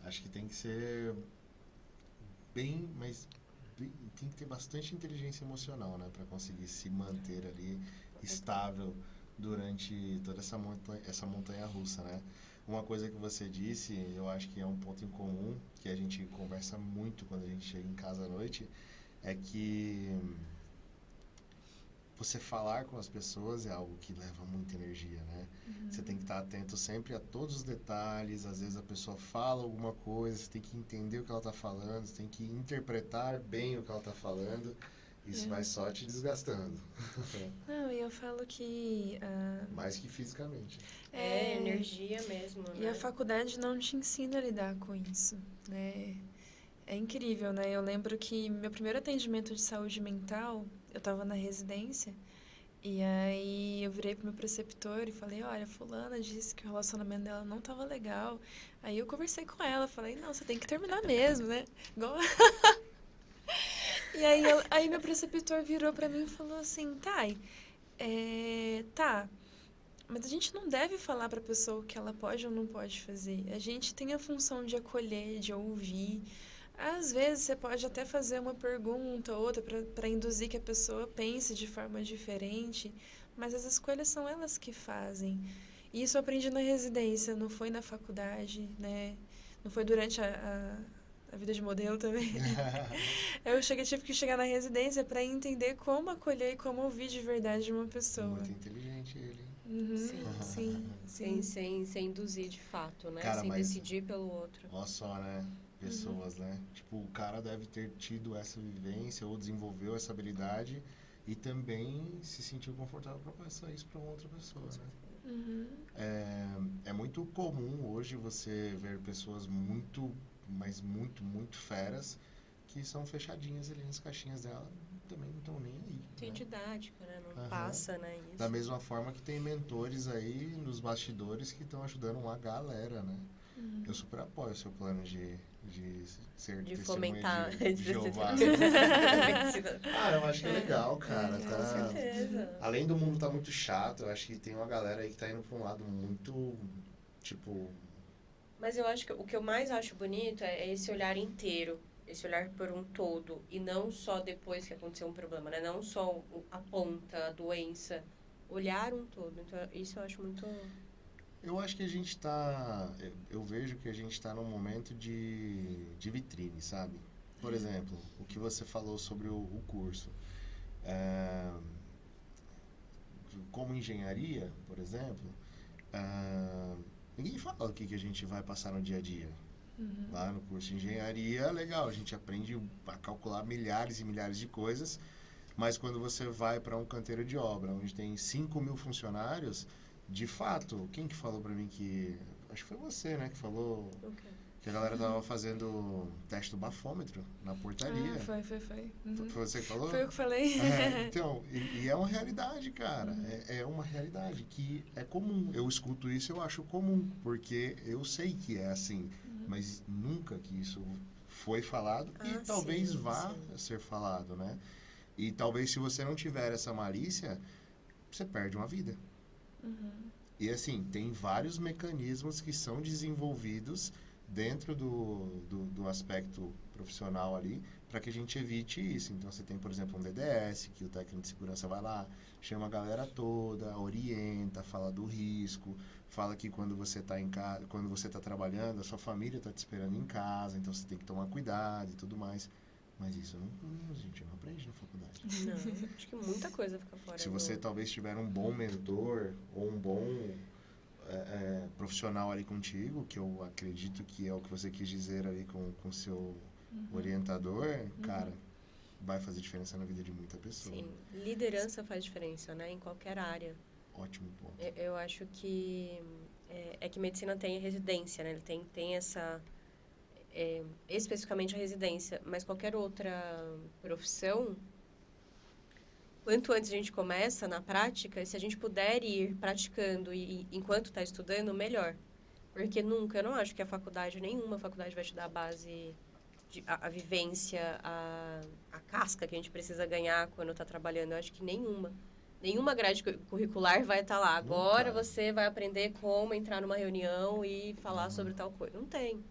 Acho que tem que ser bem, mas tem que ter bastante inteligência emocional, né, para conseguir se manter ali estável durante toda essa montanha russa, né? Uma coisa que você disse, eu acho que é um ponto em comum, que a gente conversa muito quando a gente chega em casa à noite, é que você falar com as pessoas é algo que leva muita energia, né? Você tem que estar atento sempre a todos os detalhes. Às vezes a pessoa fala alguma coisa, você tem que entender o que ela está falando, você tem que interpretar bem o que ela está falando. Isso vai só te desgastando. Não, e eu falo que... Mais que fisicamente. Energia mesmo, E né? a faculdade não te ensina a lidar com isso, né? É incrível, né? Eu lembro que meu primeiro atendimento de saúde mental, eu estava na residência, e aí eu virei pro meu preceptor e falei, olha, fulana disse que o relacionamento dela não estava legal. Aí eu conversei com ela, falei, não, você tem que terminar mesmo, né? Igual... E aí meu preceptor virou pra mim e falou assim, Thay, tá, mas a gente não deve falar pra pessoa o que ela pode ou não pode fazer. A gente tem a função de acolher, de ouvir. Às vezes você pode até fazer uma pergunta ou outra para induzir que a pessoa pense de forma diferente, mas as escolhas são elas que fazem. E isso eu aprendi na residência, não foi na faculdade, né? Não foi durante a vida de modelo também. Tive que chegar na residência para entender como acolher e como ouvir de verdade uma pessoa. Muito inteligente ele. Sim. Sem induzir de fato, né? Cara, sem mas decidir pelo outro. olha só, né? Pessoas, né? Tipo, o cara deve ter tido essa vivência ou desenvolveu essa habilidade e também se sentiu confortável para passar isso para outra pessoa, né? É muito comum hoje você ver pessoas muito, mas muito, muito feras que são fechadinhas ali nas caixinhas dela, também não estão nem aí. Tem né? didática, né? Não passa, né? Isso. Da mesma forma que tem mentores aí nos bastidores que estão ajudando uma galera, né? Eu super apoio o seu plano de ser De testemunha fomentar de Jeová. Eu acho que é legal, cara. Com certeza. Além do mundo tá muito chato, eu acho que tem uma galera aí que tá indo pra um lado muito, tipo... Mas eu acho que o que eu mais acho bonito é esse olhar inteiro. Esse olhar por um todo. E não só depois que aconteceu um problema, né? Não só a ponta, a doença. Olhar um todo. Então, isso eu acho muito... Eu acho que a gente tá... Eu vejo que a gente tá num momento de vitrine, sabe? Por exemplo, o que você falou sobre o curso. Como engenharia, por exemplo, ninguém fala o que a gente vai passar no dia a dia. Lá no curso de engenharia, legal, a gente aprende a calcular milhares e milhares de coisas, mas quando você vai para um canteiro de obra, onde tem 5.000 funcionários, de fato, quem que falou para mim que... Acho que foi você, né, que falou que a galera tava fazendo teste do bafômetro na portaria. Foi. Foi você que falou? Foi eu que falei. Então, e é uma realidade, cara. É uma realidade que é comum. Eu escuto isso, eu acho comum, porque eu sei que é assim, mas nunca que isso foi falado e talvez vá ser falado, né? E talvez se você não tiver essa malícia, você perde uma vida. E assim, tem vários mecanismos que são desenvolvidos dentro do aspecto profissional ali, para que a gente evite isso. Então, você tem, por exemplo, um DDS, que o técnico de segurança vai lá, chama a galera toda, orienta, fala do risco, fala que quando você está em casa, quando você está trabalhando, a sua família está te esperando em casa, então você tem que tomar cuidado e tudo mais. Mas isso a gente não aprende na faculdade. Não, acho que muita coisa fica fora. Se você talvez tiver um bom mentor ou um bom profissional ali contigo, que eu acredito que é o que você quis dizer ali com seu orientador, cara, vai fazer diferença na vida de muita pessoa. Sim, liderança faz diferença, né? Em qualquer área. Ótimo ponto. Eu acho que que medicina tem residência, né? Ele tem essa... especificamente a residência, mas qualquer outra profissão, quanto antes a gente começa na prática, se a gente puder ir praticando e enquanto está estudando, melhor. Porque eu não acho que nenhuma faculdade vai te dar a base, a vivência, a casca que a gente precisa ganhar quando está trabalhando. Eu acho que nenhuma grade curricular vai estar lá. Agora você vai aprender como entrar numa reunião e falar sobre tal coisa. Não tem.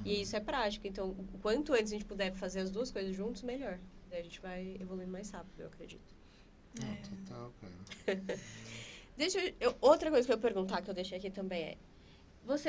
E isso é prática. Então, o quanto antes a gente puder fazer as duas coisas juntos, melhor. Daí a gente vai evoluindo mais rápido, eu acredito. Não, total, cara. Outra coisa que eu ia perguntar, que eu deixei aqui também é...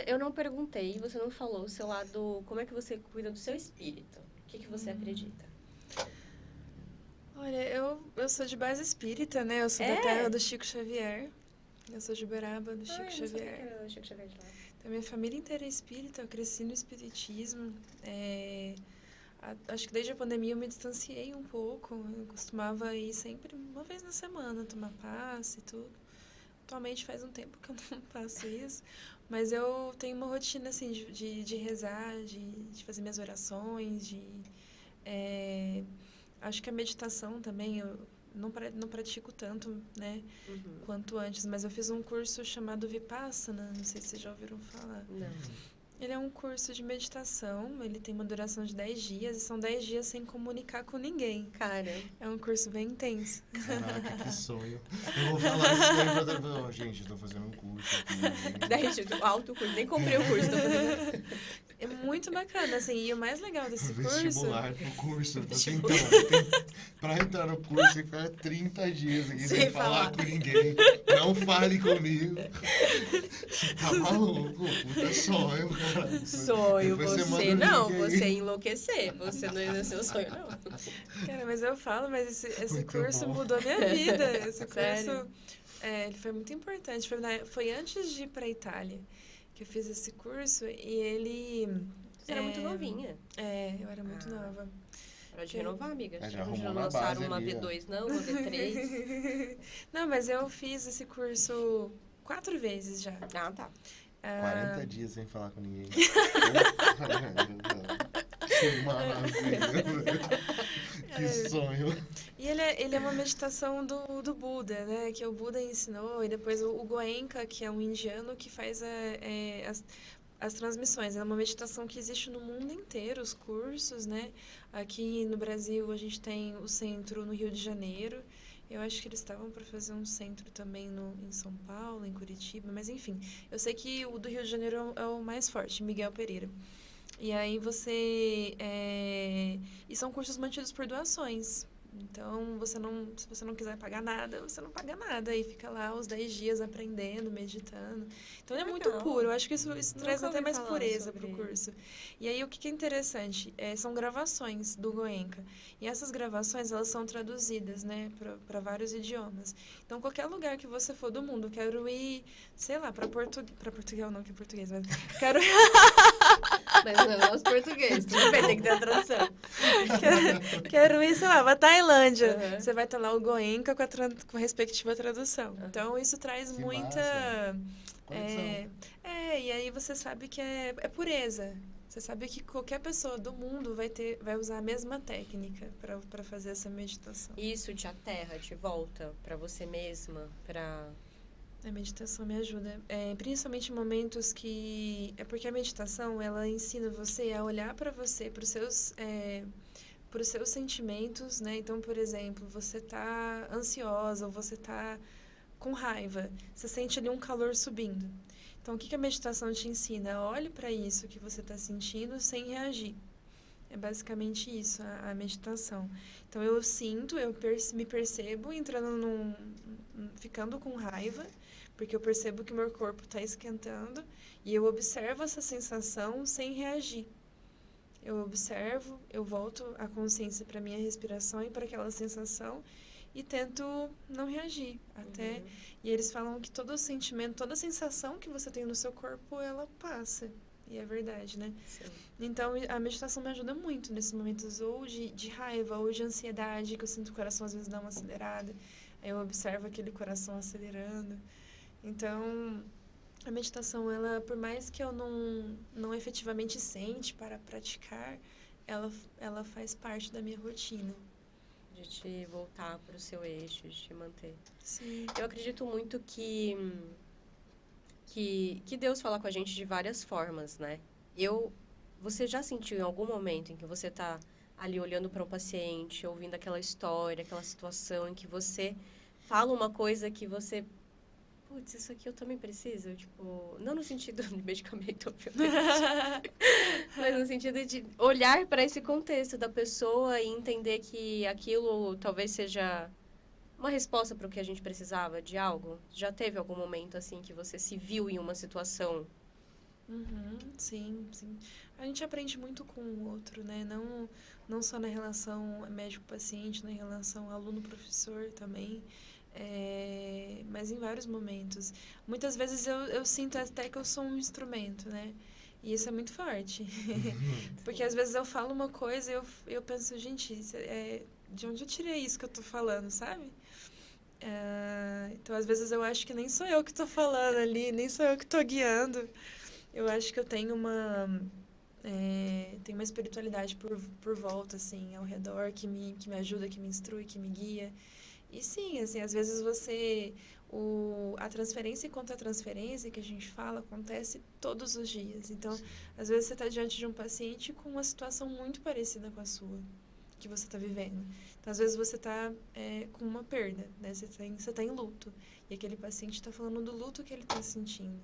eu não perguntei, você não falou o seu lado... Como é que você cuida do seu espírito? O que você acredita? Olha, eu sou de base espírita, né? Eu sou da terra do Chico Xavier. Eu sou de Uberaba, do Chico Eu não sabia que Xavier. era o Chico Xavier de lá. Então, minha família inteira é espírita, eu cresci no espiritismo. Acho que desde a pandemia eu me distanciei um pouco. Eu costumava ir sempre uma vez na semana, tomar passe e tudo. Atualmente faz um tempo que eu não faço isso. Mas eu tenho uma rotina, assim, de rezar, de fazer minhas orações, acho que a meditação também, eu não pratico tanto, né, quanto antes. Mas eu fiz um curso chamado Vipassana, não sei se vocês já ouviram falar. Não. Ele é um curso de meditação, ele tem uma duração de 10 dias, e são 10 dias sem comunicar com ninguém. Cara. É um curso bem intenso. Caraca, que sonho. Eu vou falar isso daí pra todo mundo. Gente, eu tô fazendo um curso aqui. Daí, alto curso, nem comprei o curso, tô fazendo. É muito bacana, assim, e o mais legal desse curso... Vestibular pro curso. Assim, então, pra entrar no curso, você fica 30 dias aqui sem falar com ninguém. Não fale comigo. Você tá maluco? Puta sonho, cara. Sonho, Depois você manda não, o link aí. você enlouquecer. Você não é seu sonho, não. Cara, mas eu falo, mas esse Muito curso bom. mudou a minha vida. Esse Sério? curso, ele foi muito importante. Foi antes de ir pra Itália que eu fiz esse curso e ele... Você era muito novinha. Eu era muito nova. Hora de renovar, amiga. Já Já arrumou não na lançaram base uma ali, ó. V2, não? Uma V3? Não, mas eu fiz esse curso 4 vezes já. Ah, tá. 40 dias sem falar com ninguém. Que maravilha. Que sonho. E ele é uma meditação do Buda, né? Que o Buda ensinou. E depois o Goenka, que é um indiano que faz as transmissões. É uma meditação que existe no mundo inteiro, os cursos, né? Aqui no Brasil a gente tem o centro no Rio de Janeiro. Eu acho que eles estavam para fazer um centro também em São Paulo, em Curitiba. Mas enfim, eu sei que o do Rio de Janeiro é o mais forte, Miguel Pereira. E aí E são cursos mantidos por doações. Então, se você não quiser pagar nada, você não paga nada. E fica lá os 10 dias aprendendo, meditando. Então, ele é muito Legal. puro. Eu acho que isso traz Nunca até ouvi mais falar pureza sobre pro curso. E aí, o que é interessante? São gravações do Goenka. E essas gravações, elas são traduzidas, né, para vários idiomas. Então, qualquer lugar que você for do mundo, quero ir, sei lá, para Portugal, não que é português, mas quero... Mas não é nosso português. Tudo bem, tem que ter a tradução. Quero ir, sei lá, pra Tailândia. Uhum. Você vai estar lá o Goenka com a respectiva tradução. Uhum. Então, isso traz Que muita... massa. Conexão. E aí você sabe que é pureza. Você sabe que qualquer pessoa do mundo vai usar a mesma técnica para fazer essa meditação. Isso te aterra, te volta pra você mesma, pra... A meditação me ajuda, principalmente em momentos que... É porque a meditação, ela ensina você a olhar para você, para os seus sentimentos, né? Então, por exemplo, você tá ansiosa ou você tá com raiva, você sente ali um calor subindo. Então, o que a meditação te ensina? Olhe para isso que você está sentindo sem reagir. É basicamente isso, a meditação. Então, eu sinto, me percebo entrando ficando com raiva, porque eu percebo que o meu corpo está esquentando e eu observo essa sensação sem reagir. Eu observo, eu volto a consciência para minha respiração e para aquela sensação e tento não reagir. E eles falam que todo sentimento, toda sensação que você tem no seu corpo, ela passa. E é verdade, né? Sim. Então, a meditação me ajuda muito nesses momentos ou de raiva ou de ansiedade, que eu sinto o coração às vezes dar uma acelerada. Aí eu observo aquele coração acelerando. Então, a meditação, ela, por mais que eu não efetivamente sente para praticar, ela faz parte da minha rotina. De te voltar pro seu eixo, de te manter. Sim. Eu acredito muito que Deus fala com a gente de várias formas, né? Você já sentiu em algum momento em que você tá ali olhando para um paciente, ouvindo aquela história, aquela situação em que você fala uma coisa que você putz, isso aqui eu também preciso, tipo, não no sentido de medicamento, obviamente, mas no sentido de olhar para esse contexto da pessoa e entender que aquilo talvez seja uma resposta para o que a gente precisava de algo. Já teve algum momento assim que você se viu em uma situação? Uhum, sim, sim. A gente aprende muito com o outro, né? Não só na relação médico-paciente, na relação aluno-professor também, mas em vários momentos. Muitas vezes eu sinto até que eu sou um instrumento, né? E isso é muito forte. Porque às vezes eu falo uma coisa e eu penso, gente, de onde eu tirei isso que eu tô falando, sabe? Então, às vezes eu acho que nem sou eu que tô falando ali, nem sou eu que tô guiando. Eu acho que eu tenho tenho uma espiritualidade por volta, assim, ao redor, que me ajuda, que me instrui, que me guia. E sim, assim, às vezes a transferência e contra-transferência que a gente fala acontece todos os dias. Então, às vezes você está diante de um paciente com uma situação muito parecida com a sua, que você está vivendo. Então, às vezes você está com uma perda, né? Você tá em luto. E aquele paciente está falando do luto que ele está sentindo.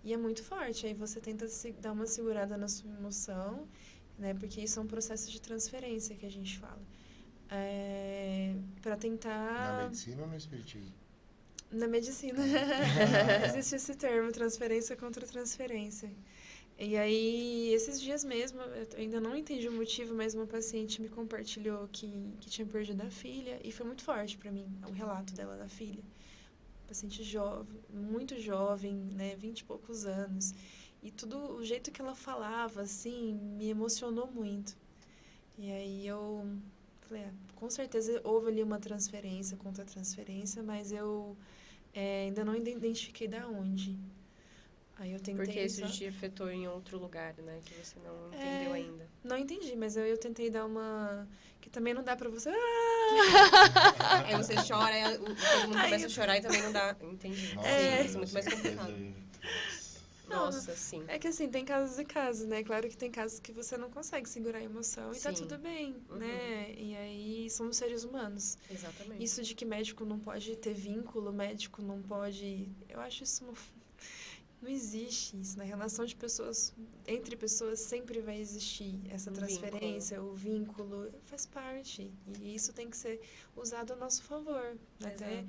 E é muito forte. Aí você tenta dar uma segurada na sua emoção, né? Porque isso é um processo de transferência que a gente fala. Para tentar... Na medicina ou no espiritismo? Na medicina. Existe esse termo, transferência contra transferência. E aí, esses dias mesmo, eu ainda não entendi o motivo, mas uma paciente me compartilhou que tinha perdido a filha. E foi muito forte para mim, o relato dela da filha. Paciente jovem, muito jovem, né, 20 e poucos anos. E tudo, o jeito que ela falava, assim, me emocionou muito. E aí eu falei, com certeza houve ali uma transferência, contra-transferência, mas eu ainda não identifiquei da onde. Aí eu tentei... Porque isso te afetou em outro lugar, né? Que você não entendeu ainda. Não entendi, mas eu tentei dar uma... Que também não dá pra você... Aí você chora, aí todo mundo começa a chorar e também não dá. Entendi. Nossa, Sim, isso é muito mais complicado. Não, Nossa, sim. É que assim, tem casos e casos, né? Claro que tem casos que você não consegue segurar a emoção e tá Sim. tudo bem, né? E aí somos seres humanos. Exatamente. Isso de que médico não pode ter vínculo, médico não pode... Eu acho isso... Não existe isso. Na relação de pessoas, entre pessoas, sempre vai existir essa transferência, o vínculo. Faz parte. E isso tem que ser usado a nosso favor. Até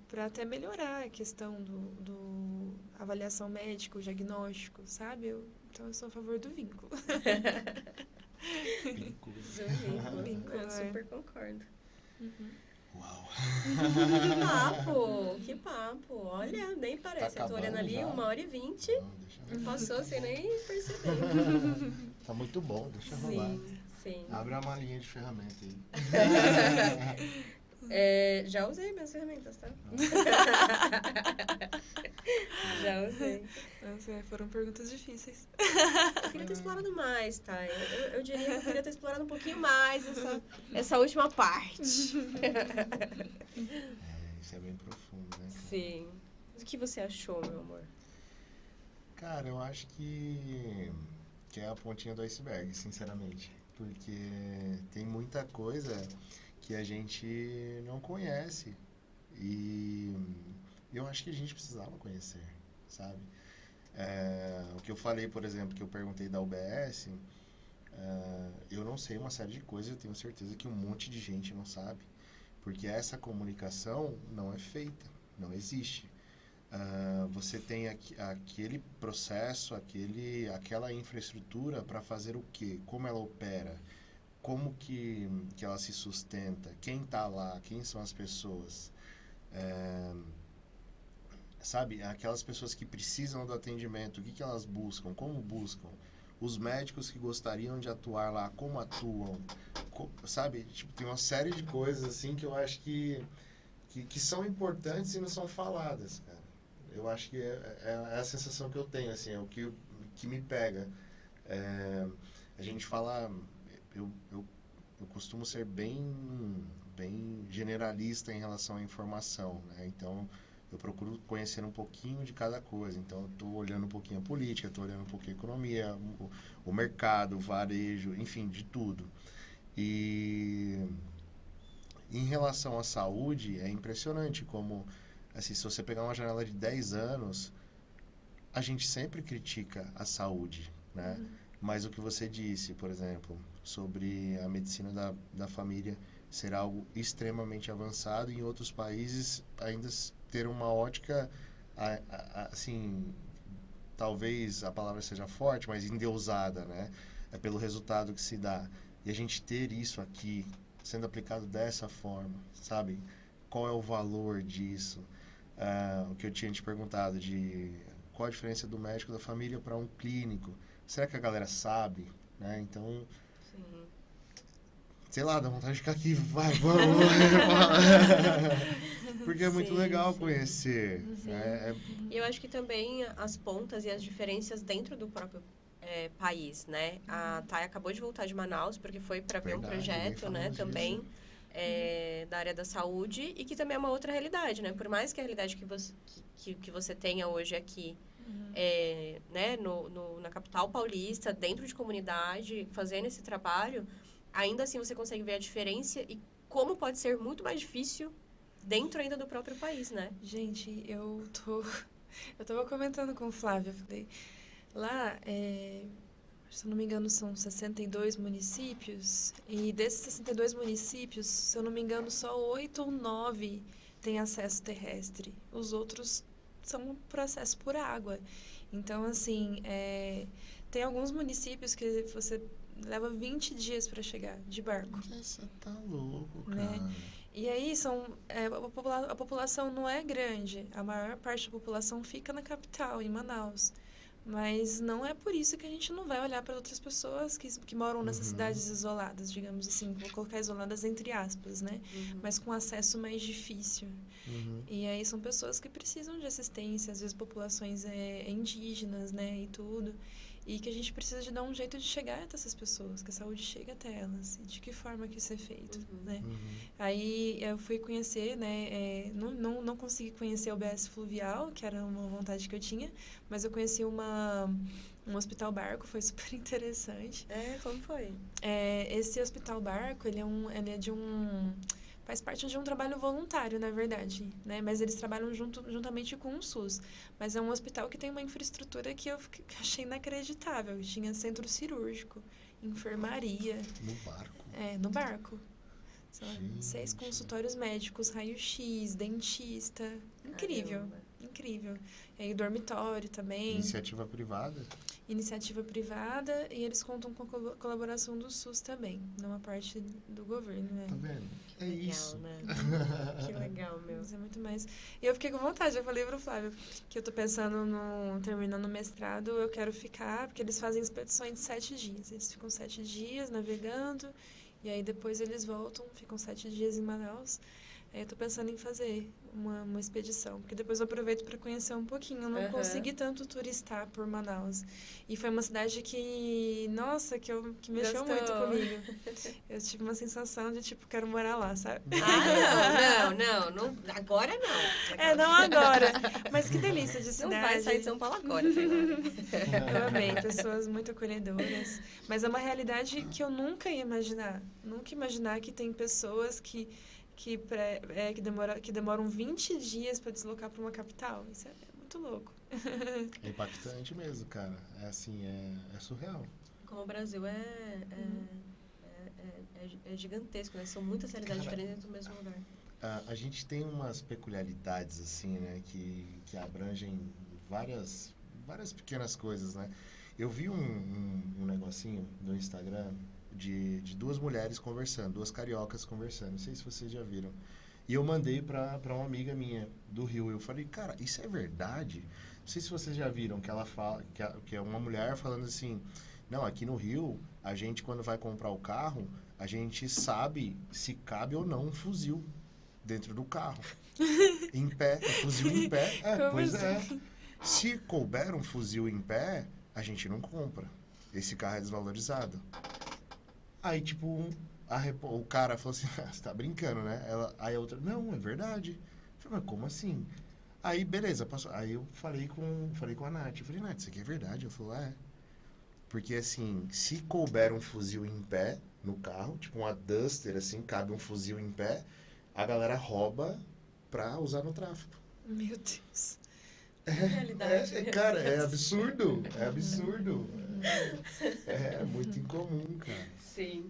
para até melhorar a questão do avaliação médica, o diagnóstico, sabe? Então, eu sou a favor do vínculo. Vínculo. Do vínculo. Eu é. super concordo. Uau. Que papo. Olha, nem parece. Eu tô olhando ali, já? 1h20. Não, deixa eu ver. Passou sem nem perceber. Tá muito bom, deixa rolar. Sim. Abre a malinha de ferramenta aí. Já usei minhas ferramentas, tá? Já usei. Nossa, foram perguntas difíceis. Eu queria ter explorado mais, tá? Eu diria que eu queria ter explorado um pouquinho mais essa última parte. Isso é bem profundo, né? Cara? Sim. O que você achou, meu amor? Cara, eu acho que é a pontinha do iceberg, sinceramente. Porque tem muita coisa que a gente não conhece. E eu acho que a gente precisava conhecer, sabe? O que eu falei, por exemplo, que eu perguntei da UBS, eu não sei uma série de coisas, eu tenho certeza que um monte de gente não sabe. Porque essa comunicação não é feita, não existe. Você tem aquele processo, aquela infraestrutura para fazer o quê? Como ela opera? Como que ela se sustenta? Quem está lá? Quem são as pessoas? Sabe? Aquelas pessoas que precisam do atendimento, o que elas buscam? Como buscam? Os médicos que gostariam de atuar lá, como atuam? Sabe? Tipo, tem uma série de coisas assim que eu acho que são importantes e não são faladas, cara. Eu acho que é a sensação que eu tenho, assim, é o que me pega. A gente fala... Eu costumo ser bem generalista em relação à informação, né? Então, eu procuro conhecer um pouquinho de cada coisa. Então, eu estou olhando um pouquinho a política, estou olhando um pouquinho a economia, o mercado, o varejo, enfim, de tudo. E em relação à saúde, é impressionante como assim, se você pegar uma janela de 10 anos, a gente sempre critica a saúde, né? Mas o que você disse, por exemplo, sobre a medicina da família ser algo extremamente avançado, e em outros países ainda ter uma ótica, assim, talvez a palavra seja forte, mas endeusada, né? É pelo resultado que se dá. E a gente ter isso aqui sendo aplicado dessa forma, sabe? Qual é o valor disso? O que eu tinha te perguntado de qual a diferença do médico da família para um clínico. Será que a galera sabe? Né? Então, Sim. sei lá, dá vontade de ficar aqui, vai, vamos. Porque é muito Sim, legal sim. conhecer. Né? E eu acho que também as pontas e as diferenças dentro do próprio país, né? A Thay acabou de voltar de Manaus, porque foi para ver um Verdade, projeto, nem né? falamos Também da área da saúde, e que também é uma outra realidade, né? Por mais que a realidade que você tenha hoje aqui, né? Na capital paulista, dentro de comunidade, fazendo esse trabalho, ainda assim você consegue ver a diferença e como pode ser muito mais difícil dentro ainda do próprio país, né? Gente, eu tava comentando com o Flávio, eu falei, lá, se eu não me engano, são 62 municípios, e desses 62 municípios, se eu não me engano, só 8 ou 9 têm acesso terrestre. Os outros são por acesso por água. Então, assim, tem alguns municípios que você leva 20 dias para chegar de barco. Você tá louco, Né? cara. E aí a população não é grande. A maior parte da população fica na capital, em Manaus. Mas não é por isso que a gente não vai olhar para outras pessoas que moram nessas cidades isoladas, digamos assim, vou colocar isoladas entre aspas, né? Mas com acesso mais difícil. E aí são pessoas que precisam de assistência, às vezes populações indígenas, né, e tudo. E que a gente precisa de dar um jeito de chegar até essas pessoas, que a saúde chegue até elas. E de que forma que isso é feito, né? Aí eu fui conhecer, né? Não consegui conhecer o BS Fluvial, que era uma vontade que eu tinha, mas eu conheci um hospital barco, foi super interessante. Como foi? Esse hospital barco, ele é de um... Faz parte de um trabalho voluntário, na verdade, né? Mas eles trabalham juntamente com o SUS. Mas é um hospital que tem uma infraestrutura que eu achei inacreditável. Tinha centro cirúrgico, enfermaria. No barco. No barco. São Gente. 6 consultórios médicos, raio-x, dentista. Incrível, Caramba. incrível. E aí dormitório também. Iniciativa privada? Iniciativa privada, e eles contam com a colaboração do SUS também, numa parte do governo, né? Tá vendo? É Legal, isso. né? Que legal, meu. Mas é muito mais. E eu fiquei com vontade, eu falei pro Flávio que eu tô pensando terminando o mestrado, eu quero ficar, porque eles fazem expedições de 7 dias. Eles ficam 7 dias navegando, e aí depois eles voltam, ficam 7 dias em Manaus. Aí eu tô pensando em fazer uma expedição, porque depois eu aproveito para conhecer um pouquinho. Eu não consegui tanto turistar por Manaus. E foi uma cidade que, nossa, que mexeu Gostou. muito comigo. Eu tive uma sensação de, tipo, quero morar lá, sabe? Não. Agora não. Não agora. Mas que delícia de cidade. Não vai sair de São Paulo agora, Fernanda. Eu amei, pessoas muito acolhedoras. Mas é uma realidade que eu nunca ia imaginar. Nunca imaginar que tem pessoas que demoram 20 dias para deslocar para uma capital. Isso é muito louco. É impactante mesmo, cara. É assim, é surreal. Como o Brasil é gigantesco, né? São muitas realidades diferentes dentro do mesmo lugar. A gente tem umas peculiaridades, assim, né? Que abrangem várias pequenas coisas, né? Eu vi um negocinho no Instagram de 2 mulheres conversando, 2 cariocas conversando. Não sei se vocês já viram. E eu mandei pra uma amiga minha do Rio. Eu falei, cara, isso é verdade? Não sei se vocês já viram que ela fala, que é uma mulher falando assim, não, aqui no Rio, a gente quando vai comprar o carro, a gente sabe se cabe ou não um fuzil dentro do carro. Em pé, fuzil em pé. Pois assim? é. Se couber um fuzil em pé, a gente não compra. Esse carro é desvalorizado. Aí, tipo, o cara falou assim, você tá brincando, né? Aí a outra, não, é verdade. Eu falei, mas como assim? Aí, beleza, passou. Aí eu falei com a Nath. Eu falei, Nath, isso aqui é verdade? Ela falou, é. Porque, assim, se couber um fuzil em pé no carro, tipo uma Duster, assim, cabe um fuzil em pé, a galera rouba pra usar no tráfico. Meu Deus. Realidade. Cara, é absurdo. É absurdo. É muito incomum, cara. Sim.